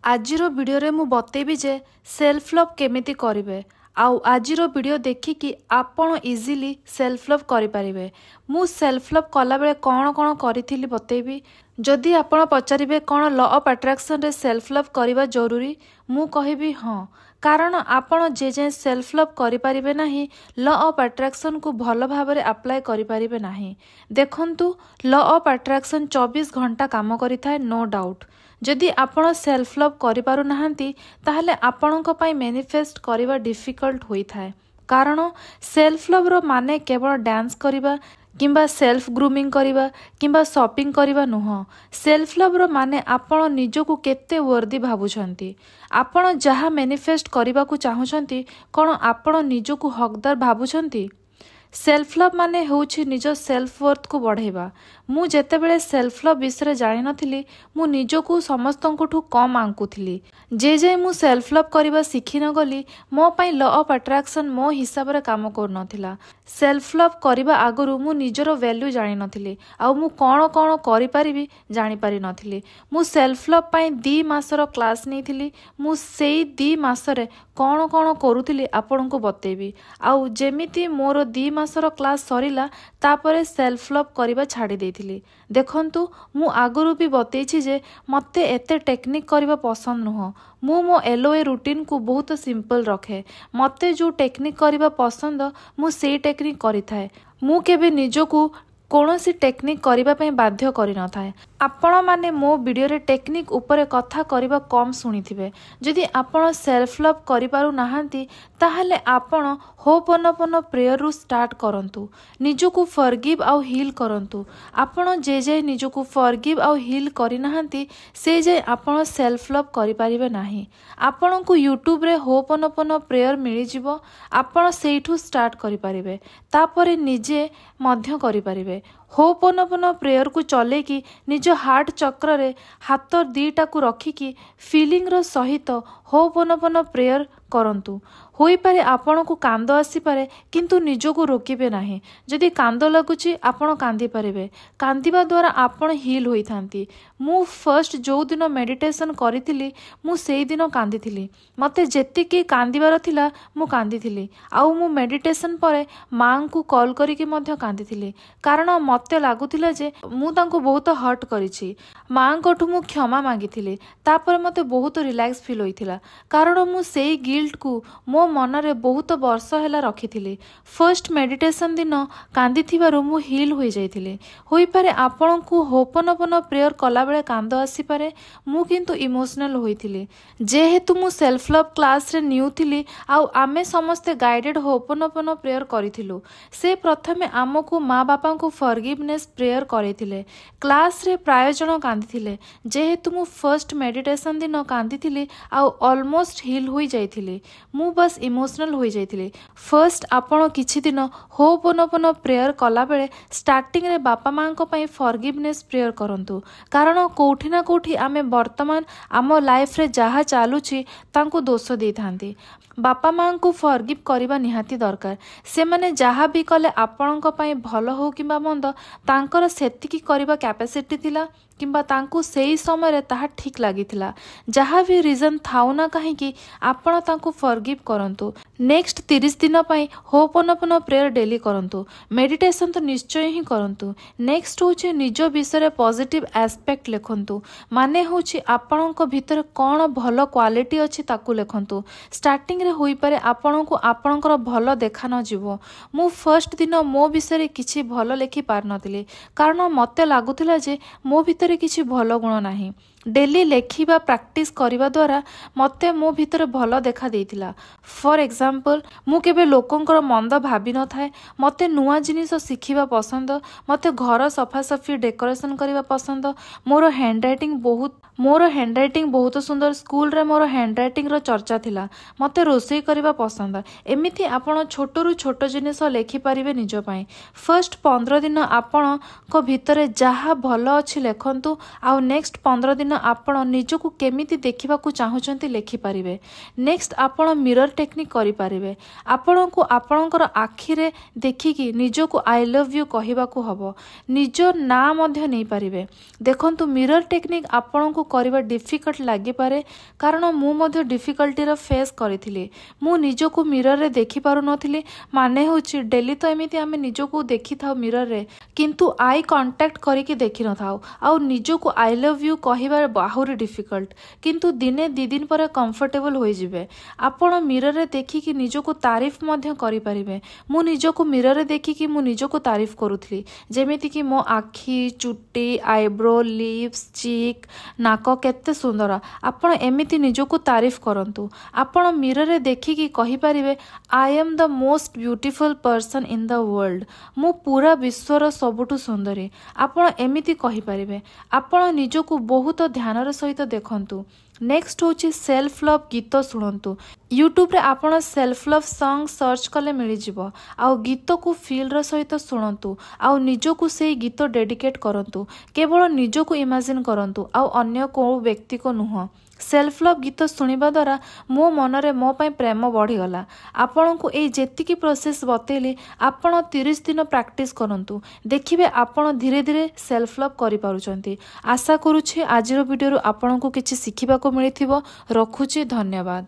आजिर video रे मु बतेबी जे self love केमिति करिवे आउ आजिर वीडियो देखिकी आपण इजीली सेल्फ लव करि परिबे। मु सेल्फ लव कला बेले कौन कौन करिथिली बतेबी। जदि आपण पचारिबे कौन लॉ ऑफ अट्रैक्शन रे सेल्फ लव करिवा जरूरी, मु कहिबी हाँ, कारण आपण जे जे सेल्फ लव करि परिबे नाही लॉ ऑफ अट्रैक्शन को भल भाबरे अप्लाई करि परिबे नाही। देखंतु लॉ ऑफ अट्रैक्शन 24 घंटा काम करिथाय, नो डाउट। जदि आपण सेल्फ लव करि पारु नाहंती ताहले आपणक पई मैनिफेस्ट करिवा डिफिकल्ट होई थाए। कारण सेल्फ लव रो माने केवल डांस करिवा किंबा सेल्फ ग्रूमिंग करिवा किंबा शॉपिंग करिवा नुह। सेल्फ लव रो माने आपण निजको केते वर्दी भाबुछंती, आपण जहा मैनिफेस्ट करिवा को चाहुछंती कोन आपण निजको हकदार भाबुछंती। सेल्फ लव माने होउछि निज सेल्फ वर्थ को बढ़ेबा। मु जेतेबेले सेल्फ लव विषय जानि नथिली मु निजको समस्तंकठू कम आंकुथिली। जे जे मु सेल्फ लव करिवा सिखि न गली मो पई लॉ ऑफ अट्रैक्शन मो हिसाब रे काम कर नथिला। सेल्फ लव करिवा आगरु मु निजरो वैल्यू जानि नथिली आ मु कोन कोन करि परिबी जानि पारि नथिली। मु सेल्फ लव पई 2 मासर क्लास नेथिली। मु सेई 2 मासरे कोन कोन करूथिली आपन को बतेबी। आउ जेमिति मोर 2 मासर क्लास सरिला तापरे सेल्फ लव करिवा छाड़ी देथिली। देखंतु मु आगरु भी बतेछि जे मते एते टेक्निक करिवा पसंद नुह। मु मो एलओए रूटीन को बहुत सिंपल रखे। मते जो टेक्निक करिवा पसंद मु सेई टेक्निक करिथाए। मु केबे निजको कौनसी टेक्निक करिबा पई बाध्य करि न थाए। आपण माने मो वीडियो रे टेक्निक ऊपर कथा करिबा कम सुनिथिबे। जदि आपण सेल्फ लव करि पारु नाहंती ताहले आपण होपनपन प्रेयर रु स्टार्ट करंतु। निजको फॉरगिव आउ हील करंतु। आपण जे जे निजको फॉरगिव आउ हील करि नाहंती से जे आपण सेल्फ लव करि पारिबे नाही। आपण को यूट्यूब रे होपनपन प्रेयर मिलि जिवो, आपण सेइठु स्टार्ट करि पारिबे, तापरे निजे मध्य करि पारिबे। होपनपन प्रेयर को चले कि निज हार्ट चक्र रे हाथ 2टा को रखिकी फीलिंग रो सहित होपनपन प्रेयर करंतु। होई पारे आपण को कांद आसी पारे किंतु निजको रोकिबे नाही। जदि कांद लागुची आपण कांदी पारिबे। कांदिबा द्वारा आपण हील होई थांती। मु फर्स्ट जो दिन मेडिटेशन करिथिली मु सेई दिन कांदिथिली। मते जेतिकी कांदिबार थिला मु कांदिथिली। आउ मु मेडिटेशन परे मां को कॉल करिके मध्य कांदिथिली। कारण मते लागुथिला जे मु तांको बहुत हर्ट करिछि। मां कोठु मु क्षमा मागिथिली। तापर मते बहुत रिलैक्स फील होइथिला। कारण मु सेई गिल्ट को मो मनरे बहुत वर्ष हैला रखिथिली। फर्स्ट मेडिटेशन दिन कांदिथिबारु मु हील होई जाइथिली। होई पारे आपण को होपनपन प्रेयर कला बेले कांद आसी पारे, मु किंतु इमोशनल होइथिली। जेहेतु मु सेल्फ लव क्लास रे न्यू थिली आउ आमे समस्ते गाइडेड होपनपन प्रेयर करिथिलु। से प्रथमे आमको माँ बापा को फॉरगिवनेस प्रेयर करिथिले। क्लास रे प्राय जण कांदिथिले। जेहेतु मु फर्स्ट मेडिटेशन दिन कांदिथिली आउ ऑलमोस्ट हील होई जाइथिली। मु बस इमोशनल होई जाइथिली। फर्स्ट आपण किछि दिन होपनपन प्रेयर कला बेले स्टार्टिंग रे बापा मां को पई फॉरगिवनेस प्रेयर करंतु। कारण कोठी ना कोठी आमे वर्तमान आम लाइफ रे जहा चालुछि तांको दोष देई थांती। बापा मां को फॉरगिव करिबा निहाती दरकार। से माने जहा भी कले आपणक पई भलो हो किबा मंद तांकर सेतिकी करिबा कैपेसिटी थिला किंबा तांको सेई समय रे ताहा ठीक लागिथिला। जहा भी रीजन थाउ ना कहीं कि आपण तांको फॉरगिव करंतु। नेक्स्ट 30 दिन पई होपनपन प्रेयर डेली करंतु। मेडिटेशन तो निश्चय ही करंतु। नेक्स्ट होछि निज विषय रे पॉजिटिव एस्पेक्ट लेखंतु। माने होछि आपणक भितर कोन भलो क्वालिटी अछि ताकू लेखंतु। स्टार्टिंग रे होई पारे आपण को आपणकर भलो देखा न जीवो। मु फर्स्ट दिन मो विषय रे किछि भलो लेखि पार नथिली। कारण मते लागुथिला जे मो भितर किछि भलो गुण नाही। डेली लेखिबा प्रैक्टिस करिबा द्वारा मते मो भितर भलो देखा देइथिला। फॉर एग्जांपल मु केबे लोकंकर मंद भाबी न थाए। मते नुआ जिनिस सिखिबा पसंद। मते घर सफा सफी डेकोरेशन करिबा पसंद। मोर हैंडराइटिंग बहुत सुंदर। स्कूल रे मोर हैंडराइटिंग रो चर्चा थिला। मते रोसई करिबा पसंद। एमिति आपण छोटरू छोट जिनिस लेखि परिबे निज पई। फर्स्ट 15 दिन आपण को भितरे जहा भलो अछि लेखंतु आउ नेक्स्ट 15 दिन आपण निजकु केमिति देखिबाकु चाहुचंती लेखिपारिबे। नेक्स्ट आपण मिरर टेक्निक करिपारिबे। आपणको आपणकर आखिरे देखिकी निजकु आई लव यू कहिबाकु हबो। निज ना मध्य नै पारिबे। देखंतु मिरर टेक्निक आपणको करिबा डिफिकल्ट लागि पारे कारण मु मध्य डिफिकल्टी रा फेस करिथिली। मु निजकु मिरर रे देखि पारु नथिली माने होची डेली तो एमिति आमे निजकु देखि थाउ मिरर रे किंतु आई कांटेक्ट करिकि देखि न थाउ आउ निजकु आई लव यू कहिबा बाहुरी डिफिकल्ट किंतु दिने दी दिन पर कंफर्टेबल होई जिवे। आपण मिरर रे देखिकि निजकु तारीफ मध्य करि पारिबे। मु निजकु मिरर रे देखिकि मु निजकु तारीफ करूथली जेमिति कि मो आखि चुट्टी आईब्रो लिप्स चीक नाक केते सुंदर। आपण एमिति निजकु तारीफ करंतु। आपण मिरर रे देखिकि कहि पारिबे I am the most beautiful person in the world. मु पूरा विश्वर सबुठु सुंदरी। आपण एमिति कहि पारिबे। आपण निजकु बहुत ध्यानर सहित देखंतु। नेक्स्ट होची सेल्फ लव गीत शुणु। यूट्यूब रे आपण सेल्फ लव सॉन्ग सर्च कले मिल जिवो। आउ गीत को फील र सहित शुणु आउ निजकु से गीत डेडिकेट करंतु। केवल निजकु इमेजिन करंतु आउ अन्य को व्यक्ति को नुह। सेल्फ लव गीत शुणिबा द्वारा मो मनरे मो पई प्रेम बढ़ीगला। आपणको ए जेतिकी प्रोसेस बतेली आपण 30 दिन प्रैक्टिस करंतु देखिबे आपण धीरे धीरे सेल्फ लव करि पारुचंती। आशा करूछि आजिरो वीडियो आपणको किछि सिखिबा को मिलिथिबो। रखुछि धन्यवाद।